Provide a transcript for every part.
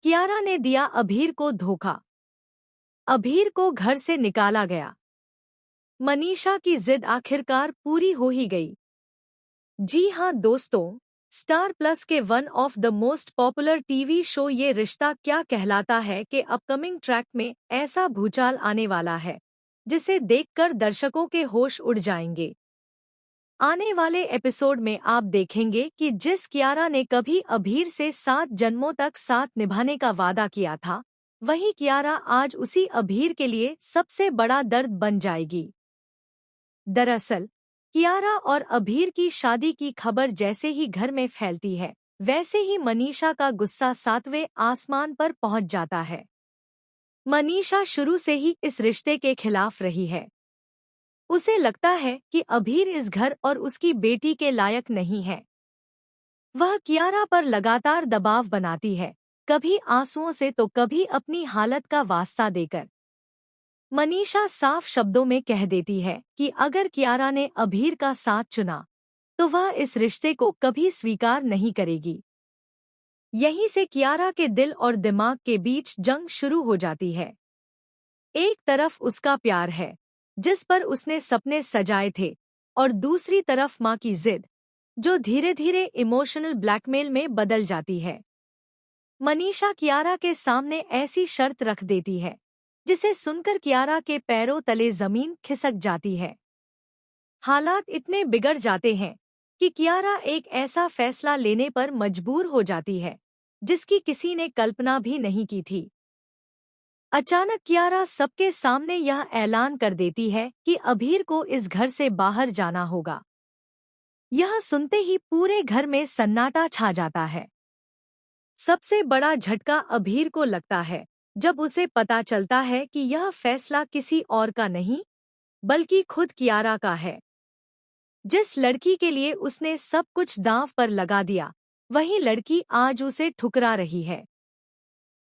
कियारा ने दिया अभीर को धोखा। अभीर को घर से निकाला गया। मनीषा की जिद आखिरकार पूरी हो ही गई। जी हां दोस्तों, स्टार प्लस के one of the most popular TV show ये रिश्ता क्या कहलाता है के अपकमिंग ट्रैक में ऐसा भूचाल आने वाला है जिसे देखकर दर्शकों के होश उड़ जाएंगे। आने वाले एपिसोड में आप देखेंगे कि जिस कियारा ने कभी अभीर से 7 जन्मों तक साथ निभाने का वादा किया था, वही कियारा आज उसी अभीर के लिए सबसे बड़ा दर्द बन जाएगी। दरअसल कियारा और अभीर की शादी की खबर जैसे ही घर में फैलती है, वैसे ही मनीषा का गुस्सा 7वें आसमान पर पहुंच जाता है। मनीषा शुरू से ही इस रिश्ते के खिलाफ रही है। उसे लगता है कि अभीर इस घर और उसकी बेटी के लायक नहीं है। वह कियारा पर लगातार दबाव बनाती है, कभी आंसुओं से तो कभी अपनी हालत का वास्ता देकर। मनीषा साफ शब्दों में कह देती है कि अगर कियारा ने अभीर का साथ चुना तो वह इस रिश्ते को कभी स्वीकार नहीं करेगी। यहीं से कियारा के दिल और दिमाग के बीच जंग शुरू हो जाती है। एक तरफ उसका प्यार है जिस पर उसने सपने सजाए थे, और दूसरी तरफ माँ की जिद जो धीरे धीरे इमोशनल ब्लैकमेल में बदल जाती है। मनीषा कियारा के सामने ऐसी शर्त रख देती है जिसे सुनकर कियारा के पैरों तले जमीन खिसक जाती है। हालात इतने बिगड़ जाते हैं कि कियारा एक ऐसा फैसला लेने पर मजबूर हो जाती है जिसकी किसी ने कल्पना भी नहीं की थी। अचानक कियारा सबके सामने यह ऐलान कर देती है कि अभीर को इस घर से बाहर जाना होगा। यह सुनते ही पूरे घर में सन्नाटा छा जाता है। सबसे बड़ा झटका अभीर को लगता है जब उसे पता चलता है कि यह फैसला किसी और का नहीं बल्कि खुद कियारा का है। जिस लड़की के लिए उसने सब कुछ दांव पर लगा दिया, वही लड़की आज उसे ठुकरा रही है।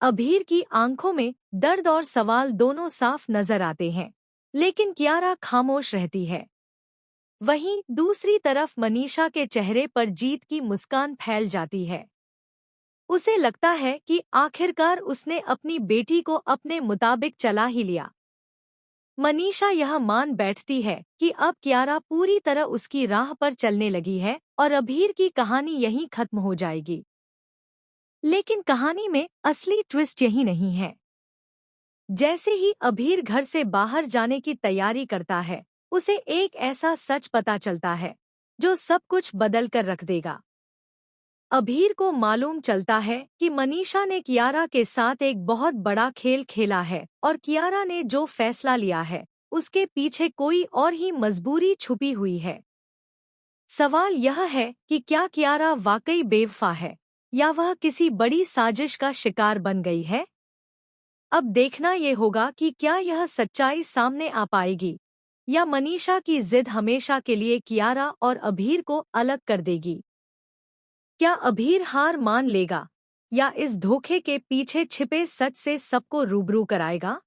अभीर की आंखों में दर्द और सवाल दोनों साफ नजर आते हैं, लेकिन कियारा खामोश रहती है। वहीं दूसरी तरफ मनीषा के चेहरे पर जीत की मुस्कान फैल जाती है। उसे लगता है कि आखिरकार उसने अपनी बेटी को अपने मुताबिक चला ही लिया। मनीषा यह मान बैठती है कि अब कियारा पूरी तरह उसकी राह पर चलने लगी है और अभीर की कहानी यहीं खत्म हो जाएगी। लेकिन कहानी में असली ट्विस्ट यही नहीं है। जैसे ही अभीर घर से बाहर जाने की तैयारी करता है, उसे एक ऐसा सच पता चलता है जो सब कुछ बदल कर रख देगा। अभीर को मालूम चलता है कि मनीषा ने कियारा के साथ एक बहुत बड़ा खेल खेला है और कियारा ने जो फैसला लिया है उसके पीछे कोई और ही मजबूरी छुपी हुई है। सवाल यह है कि क्या कियारा वाकई बेवफा है या वह किसी बड़ी साजिश का शिकार बन गई है। अब देखना ये होगा कि क्या यह सच्चाई सामने आ पाएगी या मनीषा की जिद हमेशा के लिए कियारा और अभीर को अलग कर देगी। क्या अभीर हार मान लेगा या इस धोखे के पीछे छिपे सच से सबको रूबरू कराएगा?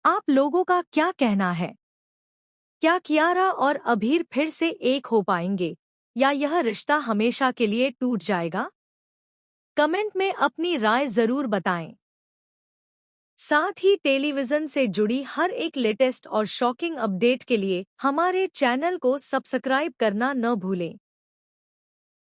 आप लोगों का क्या कहना है? क्या कियारा और अभीर फिर से एक हो पाएंगे या यह रिश्ता हमेशा के लिए टूट जाएगा? कमेंट में अपनी राय जरूर बताएं। साथ ही टेलीविजन से जुड़ी हर एक लेटेस्ट और शॉकिंग अपडेट के लिए हमारे चैनल को सब्सक्राइब करना न भूलें।